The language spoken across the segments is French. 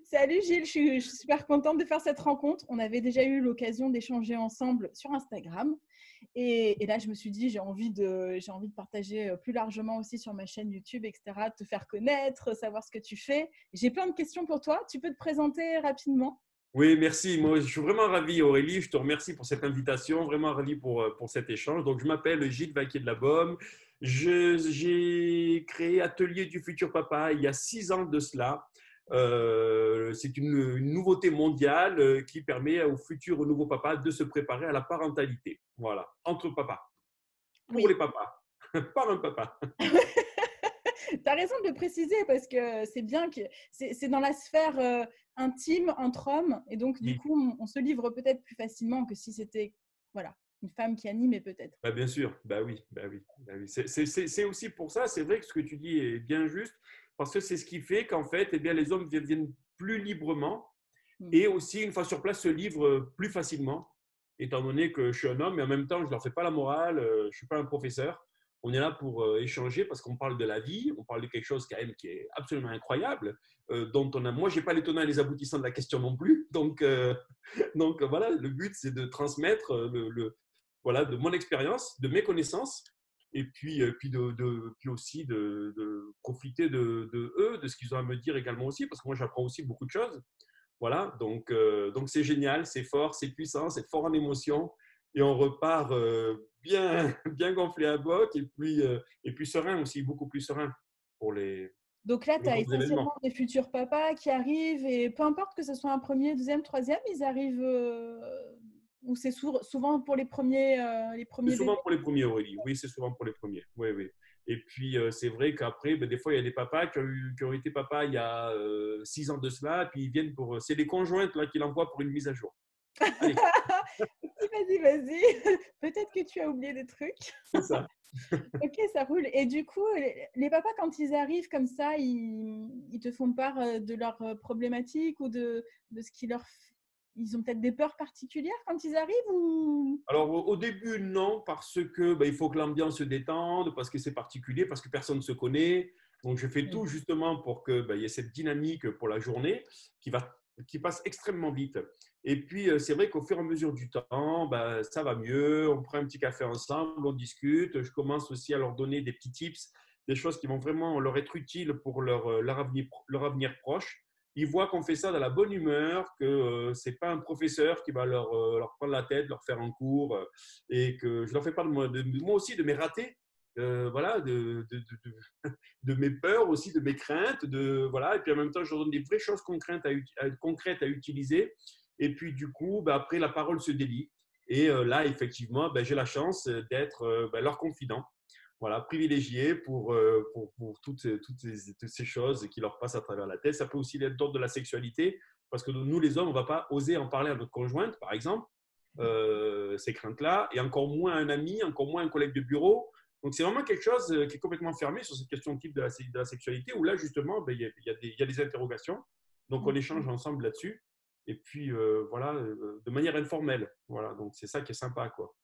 Salut Gilles, je suis super contente de faire cette rencontre. On avait déjà eu l'occasion d'échanger ensemble sur Instagram. Et là, je me suis dit, j'ai envie de partager plus largement aussi sur ma chaîne YouTube, etc., de te faire connaître, savoir ce que tu fais. J'ai plein de questions pour toi. Tu peux te présenter rapidement? Oui, merci. Moi, je suis vraiment ravi, Aurélie. Je te remercie pour cette invitation. Vraiment ravi pour cet échange. Donc, je m'appelle Gilles Vaquier de la Baume. J'ai créé Atelier du futur papa il y a 6 ans de cela. C'est une nouveauté mondiale qui permet aux futurs nouveaux papas de se préparer à la parentalité. Voilà, entre papas, pour Oui. les papas, par un papa. Tu as raison de le préciser parce que c'est bien que c'est dans la sphère intime entre hommes. Et donc, du Oui. coup, on se livre peut-être plus facilement que si c'était voilà, une femme qui animait peut-être. Bah, bien sûr, bah oui, bah oui, bah oui. C'est aussi pour ça, c'est vrai que ce que tu dis est bien juste, parce que c'est ce qui fait qu'en fait, eh bien, les hommes viennent plus librement Mm. et aussi, une fois sur place, se livrent plus facilement, étant donné que je suis un homme et en même temps, je ne leur fais pas la morale, je ne suis pas un professeur. On est là pour échanger parce qu'on parle de la vie, on parle de quelque chose quand même qui est absolument incroyable, dont moi, je n'ai pas les tenants et les aboutissants de la question non plus. Donc voilà, le but, c'est de transmettre voilà, de mon expérience, de mes connaissances, et puis aussi de profiter de eux, de ce qu'ils ont à me dire également aussi, parce que moi, j'apprends aussi beaucoup de choses. Voilà, donc c'est génial, c'est fort, c'est puissant, c'est fort en émotion, et on repart bien, bien gonflé à bloc, et puis serein aussi, beaucoup plus serein pour Donc là, tu les as autres événements. essentiellement des futurs papas qui arrivent et peu importe que ce soit un premier, deuxième, troisième, ils arrivent ou c'est souvent pour les C'est premiers bébés. souvent pour les premiers, Aurélie. Oui, c'est souvent pour les premiers. Oui, oui. Et puis, c'est vrai qu'après, ben, des fois, il y a des papas qui ont été papas il y a 6 ans de cela, et puis ils viennent pour. C'est les conjointes là, qui l'envoient pour une mise à jour. Allez, Vas-y, vas-y. Peut-être que tu as oublié des trucs. c'est ça. Ok, ça roule. Et du coup, les papas, quand ils arrivent comme ça, ils te font part de leurs problématiques ou de ce qui leur... Ils ont peut-être des peurs particulières quand ils arrivent ou... Alors, au début, non, parce que ben, il faut que l'ambiance se détende, parce que c'est particulier, parce que personne ne se connaît. Donc, je fais tout Mm. justement pour que ben, il y ait cette dynamique pour la journée qui va, qui passe extrêmement vite. Et puis, c'est vrai qu'au fur et à mesure du temps, ben, ça va mieux. On prend un petit café ensemble, on discute. Je commence aussi à leur donner des petits tips, des choses qui vont vraiment leur être utiles pour leur avenir proche. Ils voient qu'on fait ça dans la bonne humeur, que ce n'est pas un professeur qui va leur prendre la tête, leur faire un cours, et que je ne leur fais pas moi aussi de mes ratés, voilà, de mes peurs aussi, de mes craintes, voilà, et puis en même temps, je leur donne des vraies choses concrètes à utiliser. Et puis du coup, ben, après, la parole se délie. Et là, effectivement, ben, j'ai la chance d'être ben, leur confident, voilà, privilégiés pour toutes ces choses qui leur passent à travers la tête. Ça peut aussi être d'ordre de la sexualité, parce que nous, les hommes, on ne va pas oser en parler à notre conjointe, par exemple, ces craintes-là, et encore moins à un ami, encore moins à un collègue de bureau. Donc, c'est vraiment quelque chose qui est complètement fermé sur cette question type de la sexualité, où là, justement, ben, il y a des interrogations. Donc, on échange ensemble là-dessus. Et puis, voilà, de manière informelle. Voilà, donc c'est ça qui est sympa, quoi.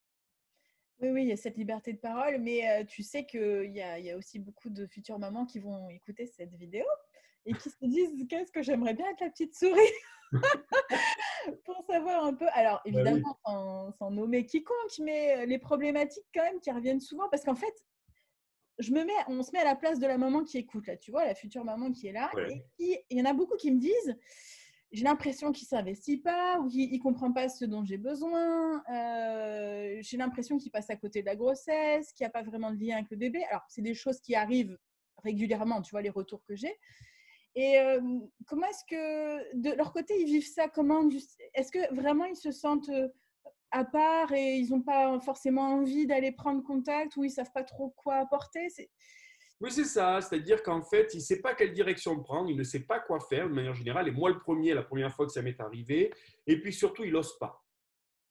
Oui, oui, il y a cette liberté de parole, mais tu sais qu'il y a aussi beaucoup de futures mamans qui vont écouter cette vidéo et qui se disent qu'est-ce que j'aimerais bien être la petite souris pour savoir un peu. Alors, Ben oui. évidemment, sans nommer quiconque, mais les problématiques quand même qui reviennent souvent parce qu'en fait, on se met à la place de la maman qui écoute, là, tu vois, la future maman qui est là et Ouais. il y en a beaucoup qui me disent j'ai l'impression qu'il ne s'investit pas ou qu'il ne comprend pas ce dont j'ai besoin. J'ai l'impression qu'il passe à côté de la grossesse, qu'il n'y a pas vraiment de lien avec le bébé. Alors, c'est des choses qui arrivent régulièrement, tu vois, les retours que j'ai. Et comment est-ce que, de leur côté, ils vivent ça comment? Est-ce que vraiment ils se sentent à part et ils n'ont pas forcément envie d'aller prendre contact ou ils ne savent pas trop quoi apporter? Oui, c'est ça. C'est-à-dire qu'en fait, il ne sait pas quelle direction prendre, il ne sait pas quoi faire de manière générale. Et moi, le premier, la première fois que ça m'est arrivé. Et puis surtout, il n'ose pas.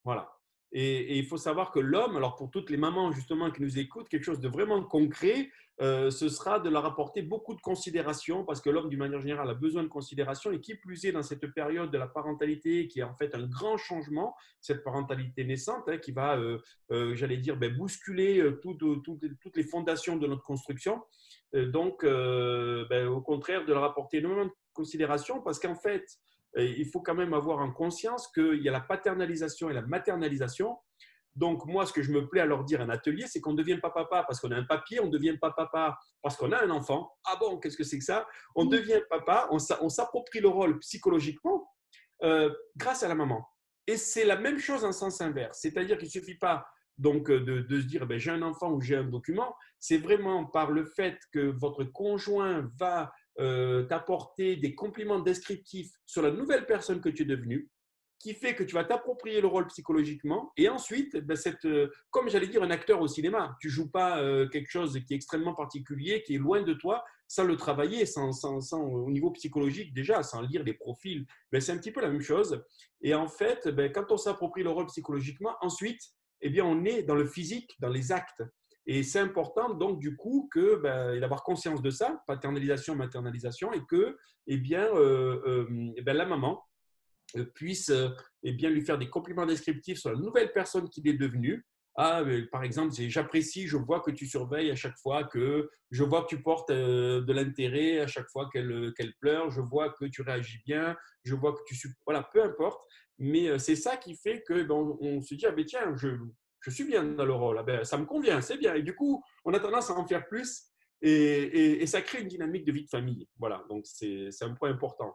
Voilà. Et il faut savoir que l'homme, alors pour toutes les mamans justement qui nous écoutent, quelque chose de vraiment concret, ce sera de leur apporter beaucoup de considération parce que l'homme, d'une manière générale, a besoin de considération et qui plus est dans cette période de la parentalité qui est en fait un grand changement, cette parentalité naissante qui va, j'allais dire, ben, bousculer toutes les fondations de notre construction. Donc, ben, au contraire, de leur apporter énormément considération parce qu'en fait, il faut quand même avoir en conscience qu'il y a la paternalisation et la maternalisation. Donc, moi, ce que je me plais à leur dire en atelier, c'est qu'on ne devient pas papa parce qu'on a un papier, on ne devient pas papa parce qu'on a un enfant. Ah bon, qu'est-ce que c'est que ça? On devient papa, on s'approprie le rôle psychologiquement grâce à la maman. Et c'est la même chose en sens inverse. C'est-à-dire qu'il ne suffit pas donc de se dire j'ai un enfant ou j'ai un document. C'est vraiment par le fait que votre conjoint va t'apporter des compliments descriptifs sur la nouvelle personne que tu es devenue, qui fait que tu vas t'approprier le rôle psychologiquement. Et ensuite, ben comme j'allais dire un acteur au cinéma, tu ne joues pas quelque chose qui est extrêmement particulier, qui est loin de toi, sans le travailler, au niveau psychologique déjà, sans lire les profils. Ben, c'est un petit peu la même chose. Et en fait, ben, quand on s'approprie le rôle psychologiquement, ensuite, eh bien, on est dans le physique, dans les actes. Et c'est important, donc, du coup, d'avoir conscience de ça, paternalisation, maternalisation, et que eh bien, la maman puisse eh bien, lui faire des compliments descriptifs sur la nouvelle personne qu'il est devenu. Ah, par exemple, j'apprécie, je vois que tu surveilles à chaque fois, je vois que tu portes de l'intérêt à chaque fois qu'elle pleure, je vois que tu réagis bien, je vois que voilà, peu importe. Mais c'est ça qui fait que on se dit, ah ben tiens, je suis bien dans le rôle, ah ben, ça me convient, c'est bien. Et du coup, on a tendance à en faire plus et ça crée une dynamique de vie de famille. Voilà, donc c'est un point important.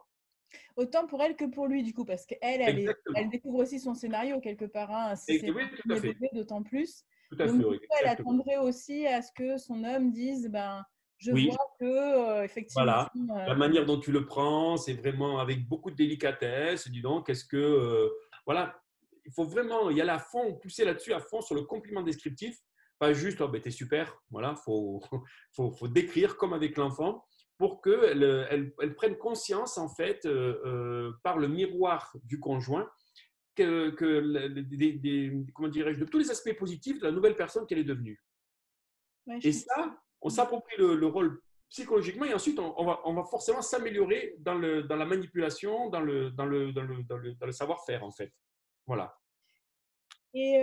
Autant pour elle que pour lui, du coup, parce elle Exactement. découvre aussi son scénario quelque part. Hein, si c'est Oui, son tout à premier fait. bébé, d'autant plus. Tout à Donc, fait, du oui, coup, elle exactement. attendrait aussi à ce que son homme dise, je Oui, vois que, effectivement, voilà. La manière dont tu le prends, c'est vraiment avec beaucoup de délicatesse. Dis donc, voilà, il faut vraiment y aller à fond, pousser là-dessus à fond sur le compliment descriptif. Pas juste, oh, ben, t'es super. Voilà, faut décrire comme avec l'enfant pour qu'elle prenne conscience, en fait, par le miroir du conjoint, comment dirais-je, de tous les aspects positifs de la nouvelle personne qu'elle est devenue. ouais, je Et comprends. ça, on s'approprie le rôle psychologiquement et ensuite on va forcément s'améliorer dans la manipulation, dans le savoir-faire en fait. Voilà. Et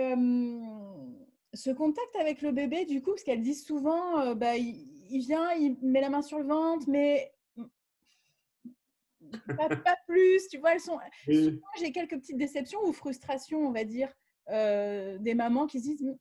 ce contact avec le bébé, du coup, parce qu'elle dit souvent, il vient, il met la main sur le ventre, mais pas plus, tu vois, souvent, Et j'ai quelques petites déceptions ou frustrations, on va dire, des mamans qui se disent,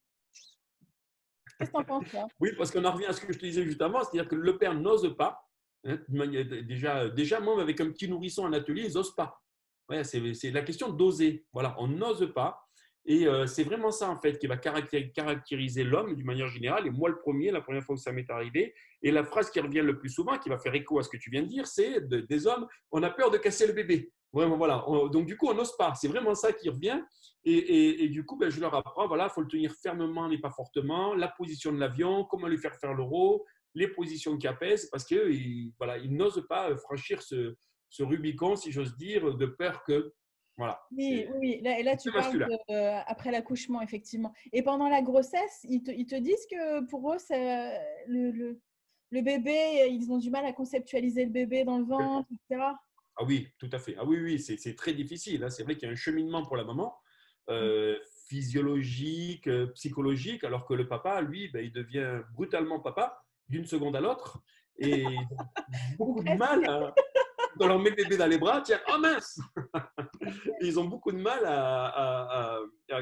qu'est-ce que t'en penses, toi? oui, parce qu'on en revient à ce que je te disais juste avant, c'est-à-dire que le père n'ose pas. Hein, déjà, moi, avec un petit nourrisson en atelier, ils n'osent pas. Ouais, c'est la question d'oser. Voilà, on n'ose pas. Et c'est vraiment ça, en fait, qui va caractériser l'homme d'une manière générale. Et moi, le premier, la première fois que ça m'est arrivé, et la phrase qui revient le plus souvent, qui va faire écho à ce que tu viens de dire, c'est des hommes, on a peur de casser le bébé. Vraiment, voilà. Donc, du coup, on n'ose pas. C'est vraiment ça qui revient. Et du coup, je leur apprends, voilà, il faut le tenir fermement mais pas fortement, la position de l'avion, comment lui faire l'euro, les positions qui apaisent, parce qu'ils voilà, ils n'osent pas franchir ce Rubicon, si j'ose dire, de peur que… Voilà, Oui, oui, là, et là, tu c'est parles masculin. après l'accouchement, effectivement. Et pendant la grossesse, ils te disent que pour eux, le bébé, ils ont du mal à conceptualiser le bébé dans le ventre, etc. Ah oui, tout à fait. Ah oui, oui, c'est très difficile. Hein. C'est vrai qu'il y a un cheminement pour la maman, physiologique, psychologique, alors que le papa, lui, il devient brutalement papa d'une seconde à l'autre. Et ils ont Ou beaucoup de presque. mal on leur met le bébé dans les bras, tiens, oh mince. Ils ont beaucoup de mal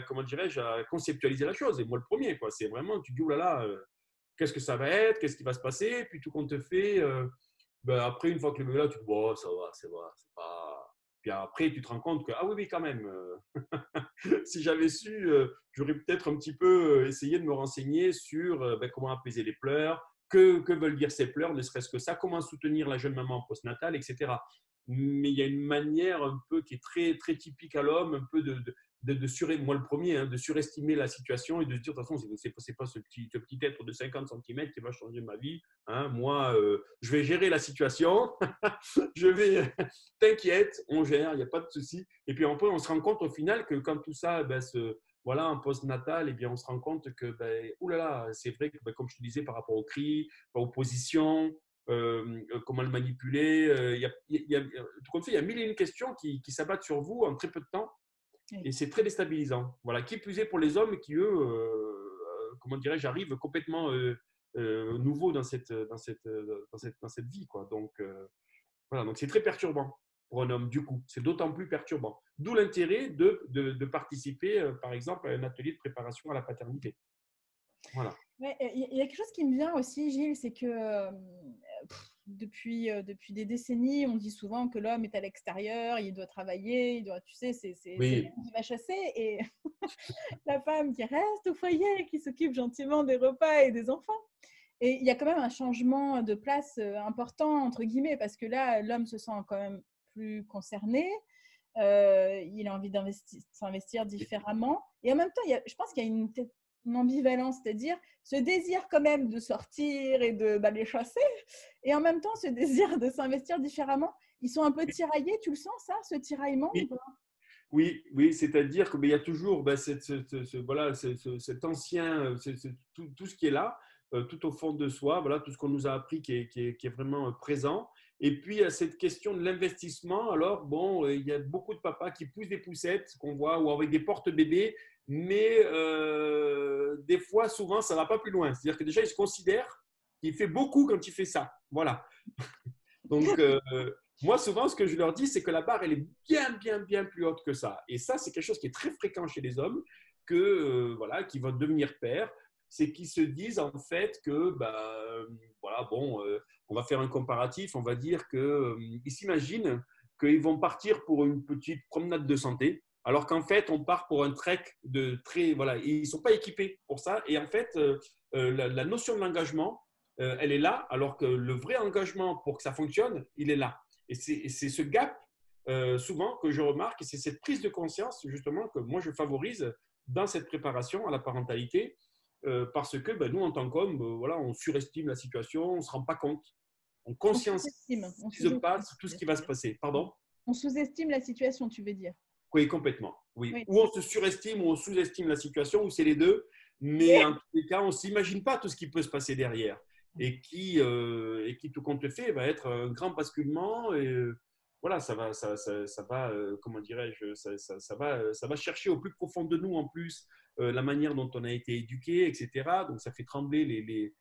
comment dirais-je, à conceptualiser la chose. Et moi, le premier, quoi. C'est vraiment, tu dis, oh là là, qu'est-ce que ça va être, qu'est-ce qui va se passer, puis tout compte te fait. Après, une fois que le bébé est là, tu te dis, bon, ça va, c'est pas. Puis après, tu te rends compte que, ah oui, oui, quand même, si j'avais su, j'aurais peut-être un petit peu essayé de me renseigner sur comment apaiser les pleurs, que veulent dire ces pleurs, ne serait-ce que ça, comment soutenir la jeune maman postnatale, etc. Mais il y a une manière un peu qui est très, très typique à l'homme, un peu moi le premier, hein, de surestimer la situation et de se dire, de toute façon, c'est pas ce petit être de 50 cm qui va changer ma vie. Hein. Moi, je vais gérer la situation, je vais, t'inquiète, on gère, il n'y a pas de souci. Et puis après, on se rend compte au final que quand tout ça voilà, en post-natal, eh bien, on se rend compte que, oulala, c'est vrai que, comme je te disais, par rapport aux cris, aux positions, comment le manipuler, tout compte fait, il y a mille et une questions qui s'abattent sur vous en très peu de temps Oui. et c'est très déstabilisant. Voilà, qui plus est pour les hommes qui, eux, comment dirais-je, arrivent complètement nouveaux dans cette vie. Quoi. Donc, Voilà, donc c'est très perturbant pour un homme, du coup. C'est d'autant plus perturbant. D'où l'intérêt de participer, par exemple, à un atelier de préparation à la paternité. Voilà. Ouais, il y a quelque chose qui me vient aussi, Gilles, c'est que depuis des décennies, on dit souvent que l'homme est à l'extérieur, il doit travailler, il doit, tu sais, c'est Oui, l'homme qui va chasser et la femme qui reste au foyer, qui s'occupe gentiment des repas et des enfants. Et il y a quand même un changement de place important, entre guillemets, parce que là, l'homme se sent quand même plus concerné, il a envie s'investir différemment. Et en même temps, je pense qu'il y a une ambivalence, c'est-à-dire ce désir quand même de sortir et d'aller chasser, et en même temps ce désir de s'investir différemment. Ils sont un peu tiraillés, tu le sens ça, ce tiraillement ou oui, pas? oui, oui, c'est-à-dire qu'il y a toujours voilà, cet ancien, tout ce qui est là, tout au fond de soi, voilà, tout ce qu'on nous a appris qui est vraiment présent. Et puis, il y a cette question de l'investissement. Alors, bon, il y a beaucoup de papas qui poussent des poussettes, qu'on voit, ou avec des porte-bébés, mais des fois, souvent, ça ne va pas plus loin. C'est-à-dire que déjà, il se considère qu'il fait beaucoup quand il fait ça. Voilà. Donc, moi, souvent, ce que je leur dis, c'est que la barre, elle est bien, bien, bien plus haute que ça. Et ça, c'est quelque chose qui est très fréquent chez les hommes, que, voilà, qui vont devenir pères, c'est qu'ils se disent en fait que, bah, voilà, bon, on va faire un comparatif, on va dire qu'ils s'imaginent qu'ils vont partir pour une petite promenade de santé, alors qu'en fait, on part pour un trek de très, voilà, ils ne sont pas équipés pour ça. Et en fait, la notion de l'engagement, elle est là, alors que le vrai engagement pour que ça fonctionne, il est là. Et c'est ce gap, souvent, que je remarque, et c'est cette prise de conscience, justement, que moi, je favorise dans cette préparation à la parentalité, parce que ben, nous, en tant qu'hommes, voilà, on surestime la situation, on ne se rend pas compte, on On conscientise sous-estime, on ce qui se sous-estime passe, tout ce qui va se passer. Pardon? on sous-estime la situation, tu veux dire? Oui, complètement. Oui. Oui. Ou on se surestime ou on sous-estime la situation, ou c'est les deux. Mais en tous les cas, on ne s'imagine pas tout ce qui peut se passer derrière. Et qui, tout compte fait, va être un grand basculement. Et voilà, ça va comment dirais-je, ça va chercher au plus profond de nous, en plus, la manière dont on a été éduqué, etc. Donc, ça fait trembler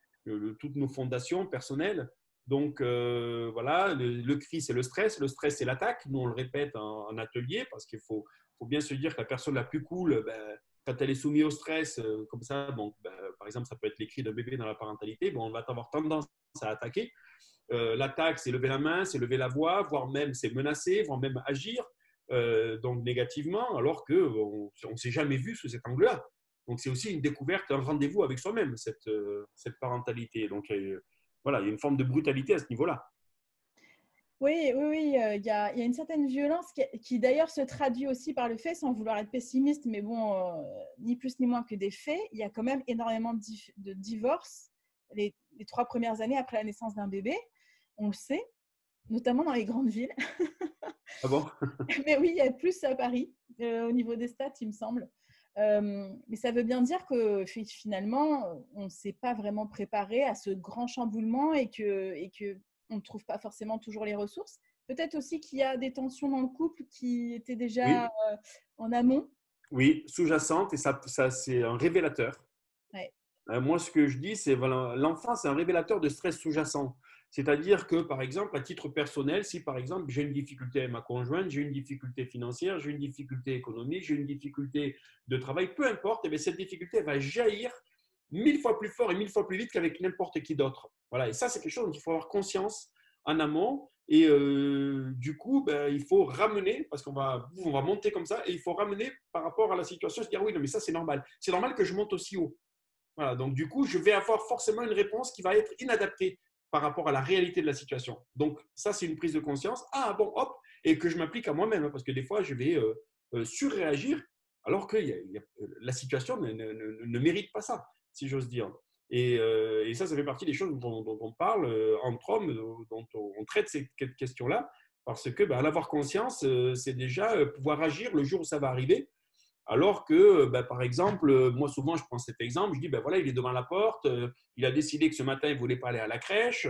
toutes nos fondations personnelles. Donc, voilà, le cri, c'est le stress. Le stress, c'est l'attaque. Nous, on le répète en atelier parce qu'il faut bien se dire que la personne la plus cool, ben, quand elle est soumise au stress, comme ça, donc, ben, par exemple, ça peut être les cris d'un bébé dans la parentalité, bon, on va avoir tendance à attaquer. L'attaque, c'est lever la main, c'est lever la voix, voire même c'est menacer, voire même agir, donc négativement, alors qu'on ne s'est jamais vu sous cet angle-là. Donc, c'est aussi une découverte, un rendez-vous avec soi-même, cette parentalité. Donc, voilà, il y a une forme de brutalité à ce niveau-là. Oui, oui, oui, il y a une certaine violence qui d'ailleurs se traduit aussi par le fait, sans vouloir être pessimiste, mais bon, ni plus ni moins que des faits, il y a quand même énormément de divorces les 3 premières années après la naissance d'un bébé, on le sait, notamment dans les grandes villes. Ah bon? Mais oui, il y a plus à Paris, au niveau des stats, il me semble. Mais ça veut bien dire que finalement, on ne s'est pas vraiment préparé à ce grand chamboulement et que on ne trouve pas forcément toujours les ressources. Peut-être aussi qu'il y a des tensions dans le couple qui étaient déjà Oui, en amont. oui, sous-jacente, et ça c'est un révélateur. Ouais. Moi, ce que je dis, c'est voilà, l'enfant, c'est un révélateur de stress sous-jacent. C'est-à-dire que, par exemple, à titre personnel, si par exemple j'ai une difficulté avec ma conjointe, j'ai une difficulté financière, j'ai une difficulté économique, j'ai une difficulté de travail, peu importe, eh bien, cette difficulté elle va jaillir 1000 fois plus fort et 1000 fois plus vite qu'avec n'importe qui d'autre. Voilà. Et ça, c'est quelque chose dont il faut avoir conscience en amont. Et du coup, ben, il faut ramener, parce on va monter comme ça, et il faut ramener par rapport à la situation, se dire oui, non, mais ça, c'est normal. C'est normal que je monte aussi haut. Voilà, donc du coup, je vais avoir forcément une réponse qui va être inadaptée par rapport à la réalité de la situation. Donc ça, c'est une prise de conscience. Ah bon, hop, et que je m'applique à moi-même, hein, parce que des fois, je vais surréagir alors que la situation ne mérite pas ça, si j'ose dire. Et ça fait partie des choses dont on parle entre hommes, dont on traite ces questions-là, parce que ben, en avoir conscience, c'est déjà pouvoir agir le jour où ça va arriver. Alors que, ben, par exemple, moi souvent je prends cet exemple, je dis, ben voilà, il est devant la porte, il a décidé que ce matin il ne voulait pas aller à la crèche,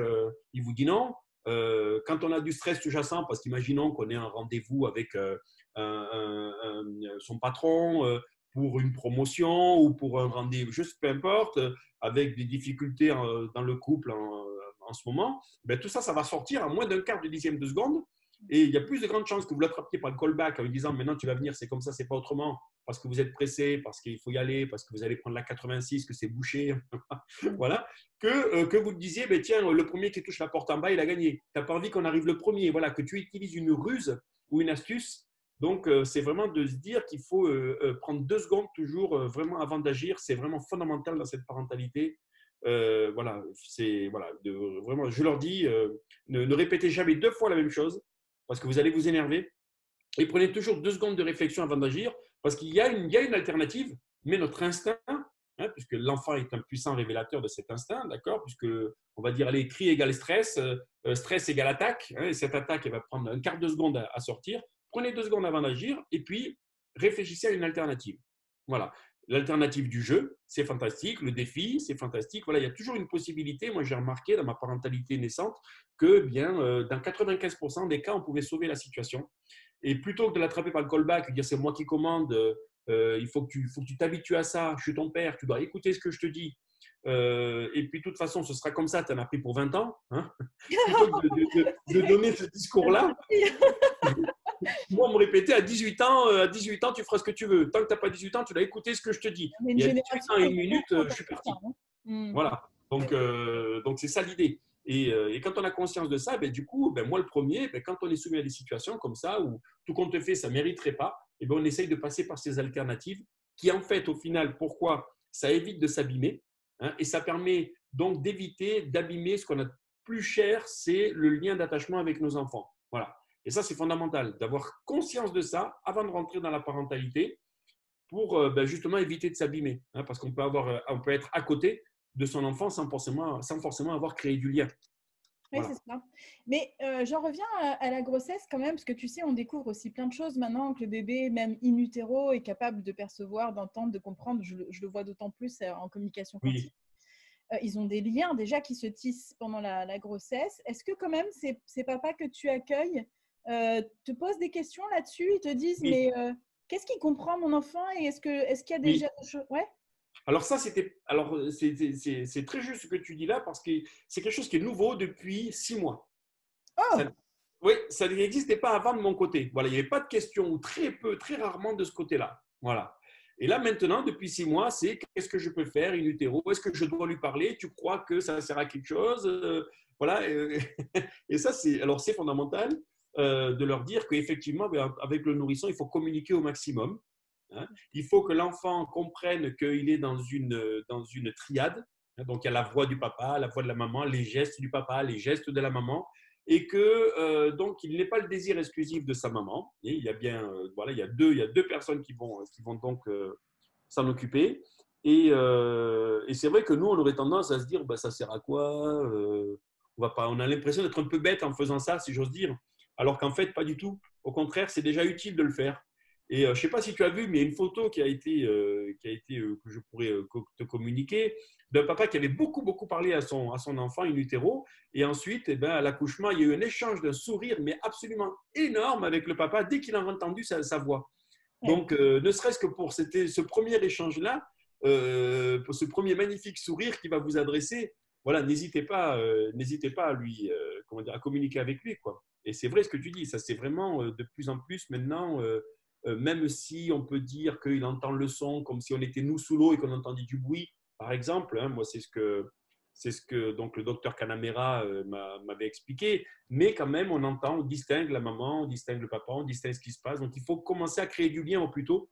il vous dit non. Quand on a du stress sous-jacent, parce qu'imaginons qu'on ait un rendez-vous avec son patron pour une promotion ou pour un rendez-vous, juste peu importe, avec des difficultés dans le couple en ce moment, ben, tout ça, ça va sortir en moins d'un quart de dixième de seconde. Et il y a plus de grandes chances que vous l'attrapiez par le callback en lui disant maintenant tu vas venir, c'est comme ça, c'est pas autrement, parce que vous êtes pressé, parce qu'il faut y aller, parce que vous allez prendre la 86, que c'est bouché, voilà, que vous te disiez ben, tiens, le premier qui touche la porte en bas, il a gagné. Tu n'as pas envie qu'on arrive le premier, voilà, que tu utilises une ruse ou une astuce. Donc, c'est vraiment de se dire qu'il faut prendre 2 secondes toujours vraiment avant d'agir. C'est vraiment fondamental dans cette parentalité. Voilà, c'est voilà, vraiment, je leur dis, ne répétez jamais 2 fois la même chose parce que vous allez vous énerver. Et prenez toujours 2 secondes de réflexion avant d'agir parce qu'il y a une alternative, mais notre instinct, hein, puisque l'enfant est un puissant révélateur de cet instinct, d'accord, puisque on va dire allez, cri égale stress, stress égale attaque, hein, et cette attaque elle va prendre un quart de seconde à sortir. Prenez 2 secondes avant d'agir et puis réfléchissez à une alternative. Voilà. L'alternative du jeu, c'est fantastique. Le défi, c'est fantastique. Voilà, il y a toujours une possibilité. Moi, j'ai remarqué dans ma parentalité naissante que bien, dans 95% des cas, on pouvait sauver la situation. Et plutôt que de l'attraper par le callback et dire c'est moi qui commande, il faut que tu t'habitues à ça, je suis ton père, tu dois écouter ce que je te dis. Et puis de toute façon, ce sera comme ça, tu en as pris pour 20 ans. Hein, plutôt que de donner ce discours-là, moi, on me répétait à 18 ans, tu feras ce que tu veux. Tant que tu n'as pas 18 ans, tu dois écouter ce que je te dis. Mais une Et à 18 génération ans et qui une est minute, complètement je suis comme ça, parti. hein. Mm. Voilà. Donc c'est ça l'idée. Et quand on a conscience de ça, ben, du coup, ben, moi le premier, ben, quand on est soumis à des situations comme ça, où tout compte fait, ça ne mériterait pas, et ben, on essaye de passer par ces alternatives qui, en fait, au final, pourquoi ça évite de s'abîmer, hein, et ça permet donc d'éviter d'abîmer ce qu'on a de plus cher, c'est le lien d'attachement avec nos enfants. Voilà. Et ça, c'est fondamental, d'avoir conscience de ça avant de rentrer dans la parentalité pour ben, justement éviter de s'abîmer, hein, parce on peut être à côté de son enfant sans forcément avoir créé du lien. Oui, c'est Voilà. ça. Mais j'en reviens à la grossesse quand même, parce que tu sais, on découvre aussi plein de choses maintenant que le bébé, même in utero, est capable de percevoir, d'entendre, de comprendre. Je le vois d'autant plus en communication Oui. quantique. Ils ont des liens déjà qui se tissent pendant la grossesse. Est-ce que quand même ces papas que tu accueilles te posent des questions là-dessus? Ils te disent, Oui. mais qu'est-ce qu'il comprend mon enfant? Et est-ce qu'il y a Oui. déjà des choses? Ouais. Alors ça, c'est très juste ce que tu dis là, parce que c'est quelque chose qui est nouveau depuis 6 mois. Ça, Oh! oui, ça n'existait pas avant de mon côté. Voilà, il n'y avait pas de questions, ou très peu, très rarement de ce côté-là. Voilà. Et là, maintenant, depuis 6 mois, c'est qu'est-ce que je peux faire in utero? Est-ce que je dois lui parler? Tu crois que ça sert à quelque chose? Voilà. Et ça, c'est fondamental de leur dire qu'effectivement, avec le nourrisson, il faut communiquer au maximum. Hein. Il faut que l'enfant comprenne qu'il est dans une triade. Hein. Donc, il y a la voix du papa, la voix de la maman, les gestes du papa, les gestes de la maman, et que donc il n'ait pas le désir exclusif de sa maman. Et il y a bien, voilà, il y a deux personnes qui vont donc s'en occuper. Et c'est vrai que nous, on aurait tendance à se dire, bah, ça sert à quoi, on a l'impression d'être un peu bête en faisant ça, si j'ose dire. Alors qu'en fait, pas du tout. Au contraire, c'est déjà utile de le faire. Et je ne sais pas si tu as vu, mais il y a une photo que je pourrais te communiquer, d'un papa qui avait beaucoup, beaucoup parlé à son enfant in utero. Et ensuite, eh ben, à l'accouchement, il y a eu un échange d'un sourire, mais absolument énorme avec le papa dès qu'il a entendu sa voix. Ouais. Donc, ne serait-ce que pour ce premier échange-là, pour ce premier magnifique sourire qu'il va vous adresser, voilà, n'hésitez pas à lui, comment dire, à communiquer avec lui, quoi. Et c'est vrai ce que tu dis, ça c'est vraiment de plus en plus maintenant, même si on peut dire qu'il entend le son comme si on était nous sous l'eau et qu'on entendait du bruit, par exemple, hein, moi c'est ce que donc le docteur Canamera m'avait expliqué, mais quand même on distingue la maman, on distingue le papa, on distingue ce qui se passe, donc il faut commencer à créer du lien au plus tôt,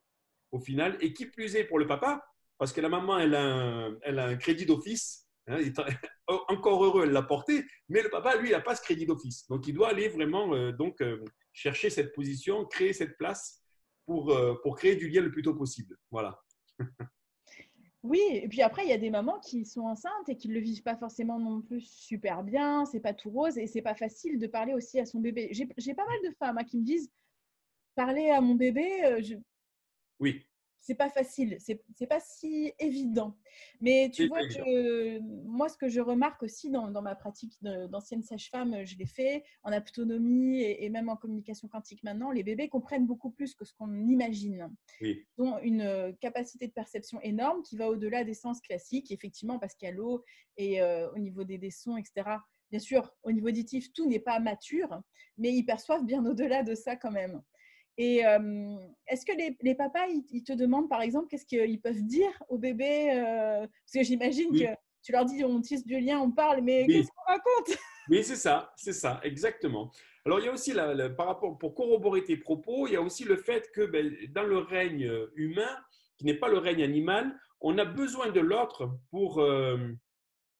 au final, et qui plus est pour le papa, parce que la maman elle a un crédit d'office, hein, encore heureux, elle l'a porté, mais le papa, lui, il n'a pas ce crédit d'office. Donc, il doit aller vraiment chercher cette position, créer cette place pour créer du lien le plus tôt possible. Voilà. Oui, et puis après, il y a des mamans qui sont enceintes et qui ne le vivent pas forcément non plus super bien, c'est pas tout rose et c'est pas facile de parler aussi à son bébé. J'ai pas mal de femmes qui me disent, parler à mon bébé, Oui, c'est pas facile, c'est pas si évident. Mais tu c'est vois pas évident. que moi, ce que je remarque aussi dans ma pratique d'ancienne sage-femme, je l'ai fait en autonomie et même en communication quantique maintenant, les bébés comprennent beaucoup plus que ce qu'on imagine. Oui, Ils ont une capacité de perception énorme qui va au-delà des sens classiques, effectivement, parce qu'il y a l'eau et au niveau des sons, etc. bien sûr, au niveau auditif, tout n'est pas mature, mais ils perçoivent bien au-delà de ça quand même. Et est-ce que les papas, ils te demandent, par exemple, qu'est-ce qu'ils peuvent dire au bébé parce que j'imagine que Oui, tu leur dis, on tisse du lien, on parle, mais qu'est-ce oui. qu'on raconte? Oui, c'est ça, exactement. Alors, il y a aussi, par rapport, pour corroborer tes propos, il y a aussi le fait que ben, dans le règne humain, qui n'est pas le règne animal, on a besoin de l'autre pour,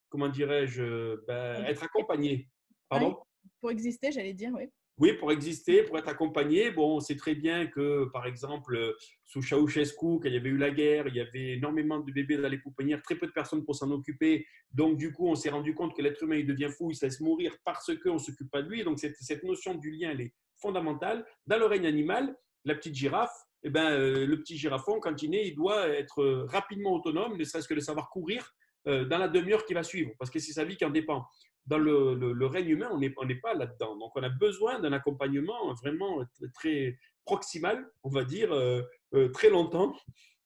comment dirais-je, ben, être accompagné. Oui, Pardon? pour exister, j'allais dire, oui. Oui, pour exister, pour être accompagné. Bon, on sait très bien que, par exemple, sous Ceausescu, quand il y avait eu la guerre, il y avait énormément de bébés dans les pouponnières, très peu de personnes pour s'en occuper. Donc, du coup, on s'est rendu compte que l'être humain, il devient fou, il se laisse mourir parce qu'on ne s'occupe pas de lui. Donc, cette notion du lien, elle est fondamentale. Dans le règne animal, la petite girafe, eh ben, le petit girafon, quand il naît, il doit être rapidement autonome, ne serait-ce que de savoir courir dans la demi-heure qui va suivre, parce que c'est sa vie qui en dépend. Dans le règne humain, on n'est pas là-dedans. Donc, on a besoin d'un accompagnement vraiment très proximal, on va dire, très longtemps,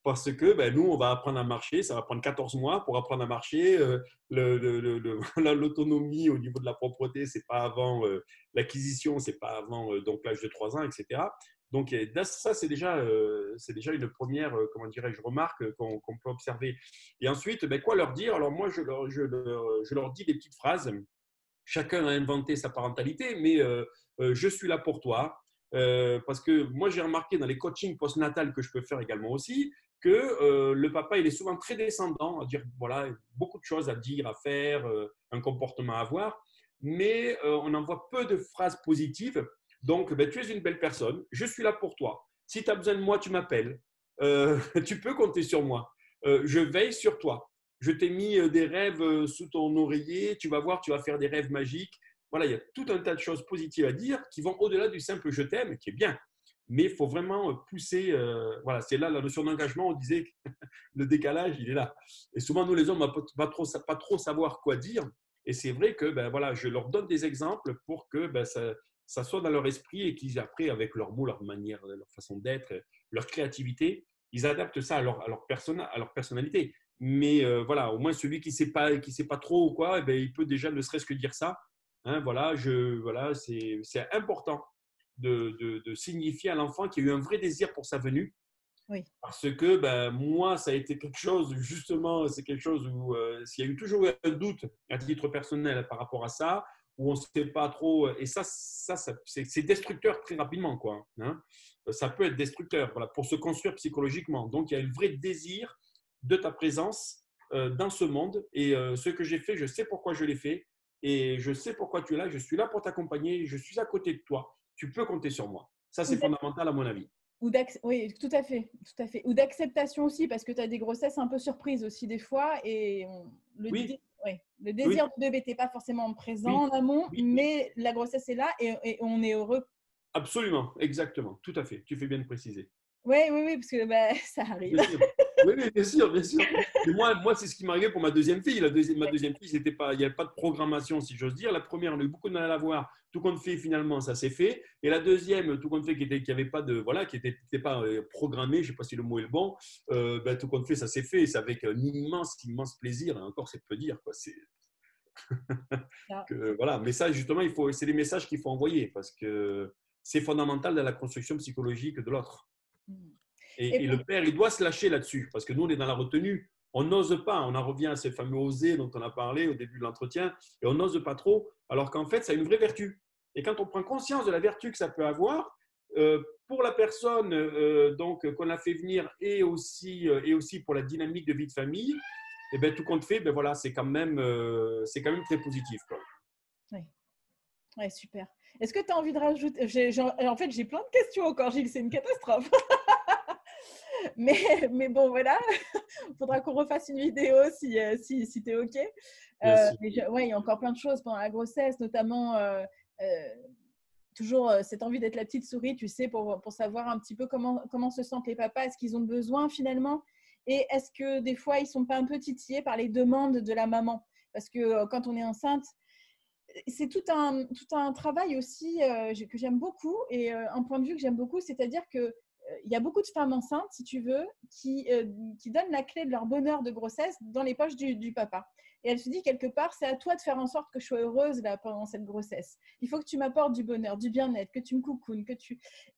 parce que ben, nous, on va apprendre à marcher. Ça va prendre 14 mois pour apprendre à marcher. L'autonomie au niveau de la propreté, c'est pas avant l'acquisition, c'est pas avant donc l'âge de 3 ans, etc. Donc, ça, c'est déjà une première, comment dirais-je, remarque qu'on peut observer. Et ensuite, ben, quoi leur dire? Alors, moi, je leur dis des petites phrases. Chacun a inventé sa parentalité, mais je suis là pour toi. Parce que moi, j'ai remarqué dans les coachings post-natal que je peux faire également aussi, que le papa, il est souvent très descendant, à dire, voilà, beaucoup de choses à dire, à faire, un comportement à avoir, mais on en voit peu de phrases positives. Donc, ben, tu es une belle personne, je suis là pour toi. Si tu as besoin de moi, tu m'appelles. Tu peux compter sur moi. Je veille sur toi. Je t'ai mis des rêves sous ton oreiller, tu vas voir, tu vas faire des rêves magiques. Voilà, il y a tout un tas de choses positives à dire qui vont au-delà du simple je t'aime, qui est bien. Mais il faut vraiment pousser. Voilà, c'est là la notion d'engagement. On disait que le décalage, il est là. Et souvent, nous, les hommes, on ne va pas trop savoir quoi dire. Et c'est vrai que ben, voilà, je leur donne des exemples pour que ben, ça soit dans leur esprit et qu'ils, après, avec leurs mots, leur manière, leur façon d'être, leur créativité, ils adaptent ça à leur personnalité. Mais voilà, au moins celui qui sait pas trop ou quoi, eh ben, il peut déjà ne serait-ce que dire ça. Hein, voilà, c'est important de signifier à l'enfant qu'il y a eu un vrai désir pour sa venue. Oui. Parce que ben, moi, ça a été quelque chose, justement, c'est quelque chose où s'il y a eu toujours un doute à titre personnel par rapport à ça, où on ne sait pas trop, et c'est destructeur très rapidement, quoi. Hein. Ça peut être destructeur, voilà, pour se construire psychologiquement. Donc, il y a un vrai désir de ta présence dans ce monde, et ce que j'ai fait, je sais pourquoi je l'ai fait, et je sais pourquoi tu es là, je suis là pour t'accompagner, je suis à côté de toi, tu peux compter sur moi. Ça, c'est fondamental à mon avis. Oui, tout à fait, tout à fait. Ou d'acceptation aussi, parce que tu as des grossesses un peu surprises aussi des fois, et Oui, ouais, le oui, désir de bébé n'était pas forcément présent oui, en amont, oui, oui. mais la grossesse est là et on est heureux. Absolument, exactement, tout à fait. Tu fais bien de préciser. Oui, oui, oui, parce que bah, ça arrive. Bien sûr. Oui, oui, bien sûr, bien sûr. Mais moi c'est ce qui m'est arrivé pour ma deuxième fille. Ma deuxième fille, il n'y avait pas de programmation, si j'ose dire. La première, on a eu beaucoup de mal à la voir. Tout compte fait, finalement, ça s'est fait. Et la deuxième, tout compte fait, qui avait pas de, voilà, qui était pas programmée, je ne sais pas si le mot est le bon, ben, tout compte fait, ça s'est fait. Et c'est avec un immense, immense plaisir. Et encore, c'est peu dire, quoi. Ça. Voilà. Mais ça, justement, c'est des messages qu'il faut envoyer parce que c'est fondamental dans la construction psychologique de l'autre. Et Et le père, il doit se lâcher là-dessus, parce que nous, on est dans la retenue. On n'ose pas. On en revient à ces fameux oser dont on a parlé au début de l'entretien, et on n'ose pas trop, alors qu'en fait, ça a une vraie vertu. Et quand on prend conscience de la vertu que ça peut avoir, pour la personne donc qu'on a fait venir et aussi pour la dynamique de vie de famille, et ben, tout compte fait, ben voilà, c'est quand même très positif, quoi. oui, ouais, super. Est-ce que tu as envie de rajouter en fait, j'ai plein de questions encore, Gilles, c'est une catastrophe. Mais bon, voilà, il faudra qu'on refasse une vidéo si tu es OK. Bien sûr. Ouais, il y a encore plein de choses pendant la grossesse, notamment toujours cette envie d'être la petite souris, tu sais, pour savoir un petit peu comment se sentent les papas, est-ce qu'ils ont besoin finalement, et est-ce que des fois, ils ne sont pas un peu titillés par les demandes de la maman. Parce que quand on est enceinte, c'est tout un travail aussi que j'aime beaucoup, et un point de vue que j'aime beaucoup, c'est-à-dire que il y a beaucoup de femmes enceintes, si tu veux, qui donnent la clé de leur bonheur de grossesse dans les poches du papa. Et elle se dit quelque part, c'est à toi de faire en sorte que je sois heureuse là, pendant cette grossesse. Il faut que tu m'apportes du bonheur, du bien-être, que tu me coucounes,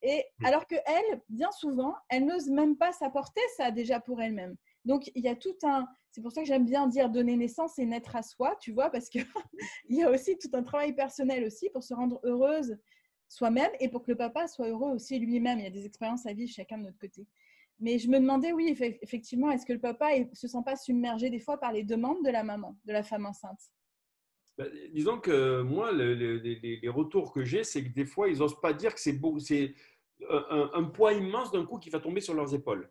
Et alors que elle, bien souvent, elle n'ose même pas s'apporter ça déjà pour elle-même. Donc il y a tout un… C'est pour ça que j'aime bien dire donner naissance et naître à soi, tu vois, parce qu'il y a aussi tout un travail personnel aussi pour se rendre heureuse soi-même et pour que le papa soit heureux aussi lui-même. Il y a des expériences à vivre chacun de notre côté. Mais je me demandais, oui, effectivement, est-ce que le papa ne se sent pas submergé des fois par les demandes de la maman, de la femme enceinte? Ben, disons que moi, les retours que j'ai, c'est que des fois, ils n'osent pas dire que c'est un poids immense d'un coup qui va tomber sur leurs épaules.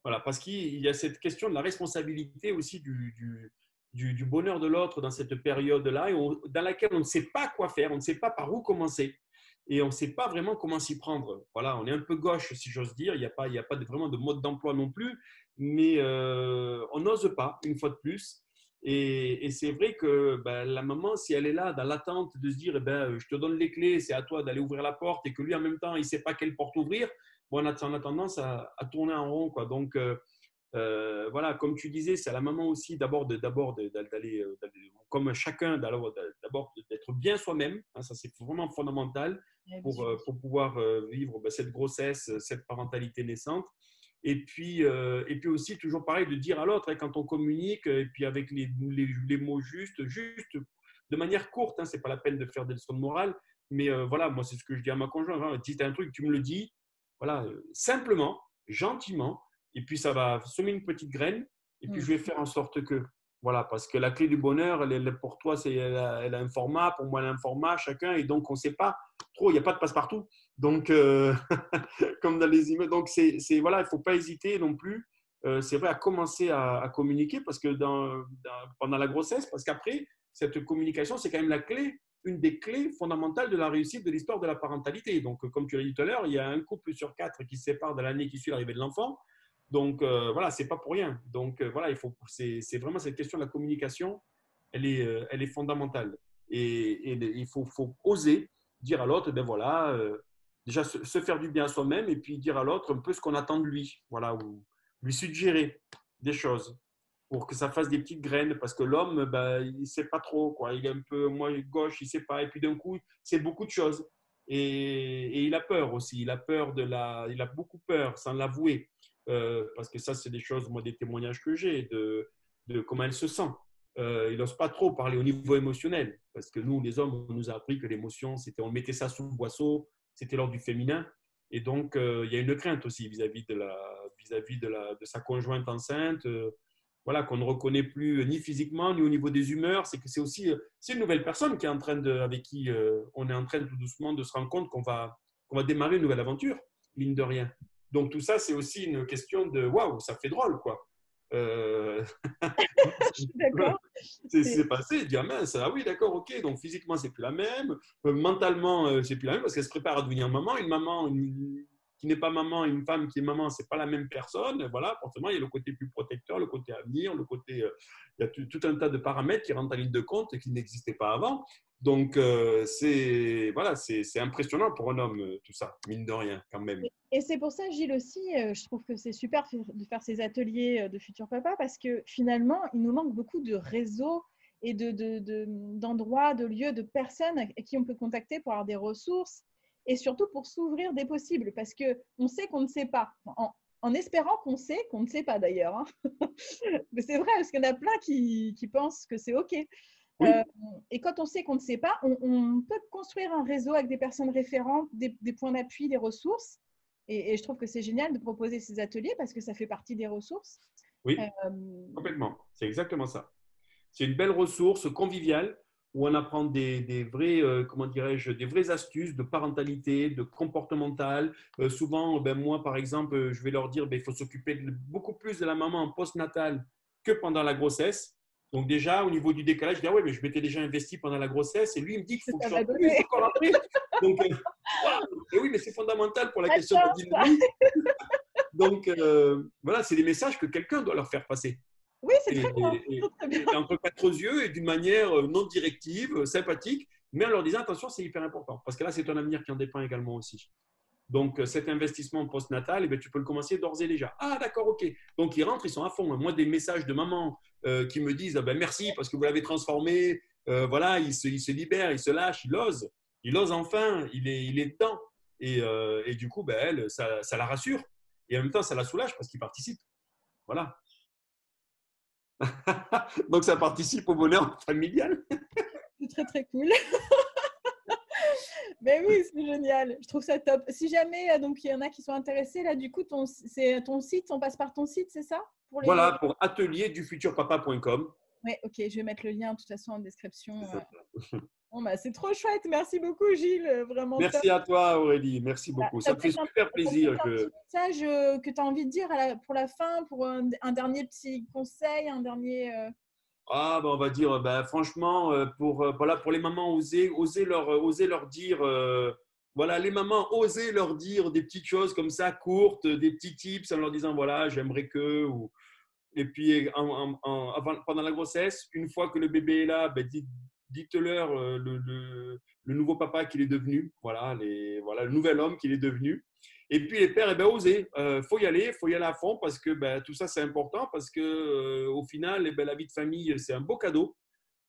Voilà, parce qu'il y a cette question de la responsabilité aussi du bonheur de l'autre dans cette période-là, dans laquelle on ne sait pas quoi faire, on ne sait pas par où commencer, et on ne sait pas vraiment comment s'y prendre. Voilà, on est un peu gauche, si j'ose dire, il n'y a pas vraiment de mode d'emploi non plus, mais on n'ose pas, une fois de plus. Et c'est vrai que ben, la maman, si elle est là dans l'attente de se dire, eh ben, je te donne les clés, c'est à toi d'aller ouvrir la porte, et que lui, en même temps, il ne sait pas quelle porte ouvrir, bon, on a tendance à tourner en rond, quoi. Donc, voilà, comme tu disais, c'est à la maman aussi d'aller, comme chacun, d'abord d'être bien soi-même. Hein, ça, c'est vraiment fondamental pour pouvoir vivre ben, cette grossesse, cette parentalité naissante. Et puis aussi, toujours pareil, de dire à l'autre, hein, quand on communique, et puis avec les mots justes, de manière courte, hein, ce n'est pas la peine de faire des leçons de morale, mais voilà, moi, c'est ce que je dis à ma conjointe. Hein, si tu as un truc, tu me le dis, voilà, simplement, gentiment, et puis ça va semer une petite graine, et puis je vais faire en sorte que, voilà, parce que la clé du bonheur, pour toi, elle a un format, pour moi, elle a un format, chacun, et donc on ne sait pas trop, il n'y a pas de passe-partout. Donc, comme dans les emails, donc voilà, il ne faut pas hésiter non plus. C'est vrai à commencer à communiquer parce que pendant la grossesse, parce qu'après, cette communication, c'est quand même la clé, une des clés fondamentales de la réussite de l'histoire de la parentalité. Donc, comme tu l'as dit tout à l'heure, il y a un couple sur 4 qui se sépare dans l'année qui suit l'arrivée de l'enfant. Donc, voilà, c'est pas pour rien. Donc, voilà, c'est vraiment cette question de la communication, elle est fondamentale. Et il faut oser dire à l'autre, ben voilà, déjà se faire du bien à soi-même et puis dire à l'autre un peu ce qu'on attend de lui, voilà, ou lui suggérer des choses pour que ça fasse des petites graines, parce que l'homme, ben, il ne sait pas trop, quoi. Il est un peu moi gauche, il ne sait pas, et puis d'un coup, c'est beaucoup de choses. Et il a peur aussi, il a beaucoup peur, sans l'avouer, parce que ça, c'est des choses, moi, des témoignages que j'ai de comment elle se sent. Il n'ose pas trop parler au niveau émotionnel, parce que nous, les hommes, on nous a appris que l'émotion, on mettait ça sous le boisseau, c'était l'ordre du féminin. Et donc, il y a une crainte aussi vis-à-vis de sa conjointe enceinte, voilà, qu'on ne reconnaît plus ni physiquement, ni au niveau des humeurs. C'est que c'est une nouvelle personne qui est avec qui on est en train tout doucement de se rendre compte qu'on va démarrer une nouvelle aventure, mine de rien. Donc, tout ça, c'est aussi une question de waouh, ça fait drôle, quoi. Je suis d'accord. C'est passé, dit ah mince, ah oui, d'accord, ok, donc physiquement, c'est plus la même, mentalement, c'est plus la même parce qu'elle se prépare à devenir maman. Une maman qui n'est pas maman, une femme qui est maman, c'est pas la même personne. Voilà, forcément, il y a le côté plus protecteur, le côté avenir, le côté. Il y a tout un tas de paramètres qui rentrent en ligne de compte et qui n'existaient pas avant. Donc, voilà, c'est impressionnant pour un homme, tout ça, mine de rien, quand même. Et c'est pour ça, Gilles, aussi, je trouve que c'est super de faire ces ateliers de futurs papas parce que finalement, il nous manque beaucoup de réseaux et d'endroits, de lieux, de personnes à qui on peut contacter pour avoir des ressources et surtout pour s'ouvrir des possibles parce qu'on sait qu'on ne sait pas. En espérant qu'on sait, qu'on ne sait pas d'ailleurs. Hein. Mais c'est vrai, parce qu'il y en a plein qui pensent que c'est OK. Oui. Et quand on sait qu'on ne sait pas, on peut construire un réseau avec des personnes référentes, des points d'appui, des ressources. Et je trouve que c'est génial de proposer ces ateliers parce que ça fait partie des ressources. Oui, complètement. C'est exactement ça. C'est une belle ressource conviviale où on apprend des vrais, comment dirais-je, des vraies astuces de parentalité, de comportemental. Souvent, ben, moi, par exemple, je vais leur dire ben, il faut s'occuper beaucoup plus de la maman en postnatal que pendant la grossesse. Donc déjà, au niveau du décalage, je dis ah ouais, mais je m'étais déjà investi pendant la grossesse et lui, il me dit qu'il faut que je sois plus encore après. Donc, et oui, mais c'est fondamental pour la question de la dynamique. Donc, voilà, c'est des messages que quelqu'un doit leur faire passer. Oui, c'est très bien. Et entre quatre yeux et d'une manière non directive, sympathique, mais en leur disant attention, c'est hyper important. Parce que là, c'est ton avenir qui en dépend également aussi. Donc, cet investissement postnatal, eh bien, tu peux le commencer d'ores et déjà. Ah, d'accord, ok. Donc, ils rentrent, ils sont à fond. Moi, des messages de maman qui me disent ah ben, merci parce que vous l'avez transformé. Voilà, il se libère, il se lâche, il ose enfin, il est dedans. Et du coup, ben, elle, ça la rassure. Et en même temps, ça la soulage parce qu'il participe. Voilà. Donc, ça participe au bonheur familial. C'est très, très cool. Mais oui, c'est génial. Je trouve ça top. Si jamais, donc, il y en a qui sont intéressés, là, du coup, c'est ton site, on passe par ton site, c'est ça? Pour les... Voilà, pour atelierdufuturpapa.com. Oui, ok, je vais mettre le lien de toute façon en description. Bon, bah, c'est trop chouette. Merci beaucoup, Gilles. Vraiment top. Merci à toi, Aurélie. Merci beaucoup. Ça me fait super plaisir. Un petit message que tu as envie de dire pour la fin, pour un dernier petit conseil, un dernier… Ah, ben, on va dire, ben, franchement, voilà, pour les mamans, oser leur dire, voilà, les mamans, oser leur dire des petites choses comme ça, courtes, des petits tips en leur disant, voilà, j'aimerais que, et puis pendant la grossesse, une fois que le bébé est là, ben, dites-leur le nouveau papa qu'il est devenu, voilà, le nouvel homme qu'il est devenu. Et puis les pères, eh ben, osez, faut y aller à fond parce que ben, tout ça c'est important parce que au final, eh ben, la vie de famille c'est un beau cadeau.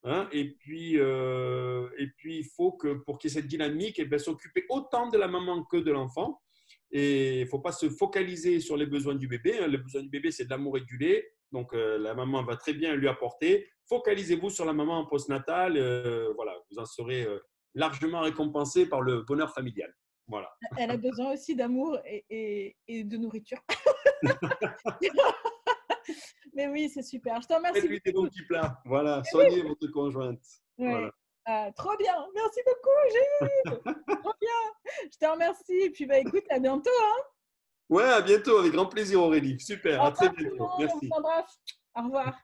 Hein, et puis il faut que pour qu'il y ait cette dynamique, eh ben, s'occuper autant de la maman que de l'enfant. Et il ne faut pas se focaliser sur les besoins du bébé. Hein. Les besoins du bébé, c'est de l'amour et du lait. Donc, la maman va très bien lui apporter. Focalisez-vous sur la maman en postnatal. Voilà, vous en serez largement récompensé par le bonheur familial. Voilà. Elle a besoin aussi d'amour et de nourriture. Mais oui, c'est super. Je te remercie. Faites-lui des bons petits plats. Voilà, soignez votre conjointe. Ouais. Voilà. Trop bien. Merci beaucoup, Gilles. Trop bien. Je te remercie. Et puis, bah, écoute, à bientôt. Hein. Ouais, à bientôt. Avec grand plaisir, Aurélie. Super. À très bientôt. Merci. On s'embrasse. Au revoir.